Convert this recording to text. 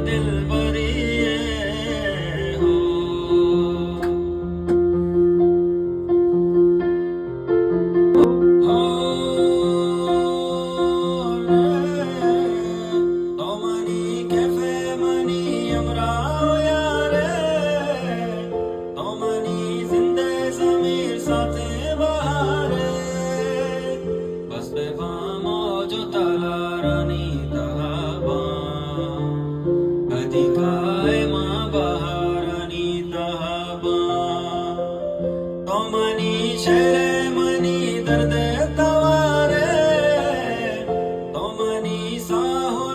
दिल बरिए हो। Tomani kefe mani amrao yare, Tomani zinde zamir saate bahare, bas befamo jo talarani tahaba, adikaye ma baharani tahaba, Tomani shere mani dard taware, Tomani saho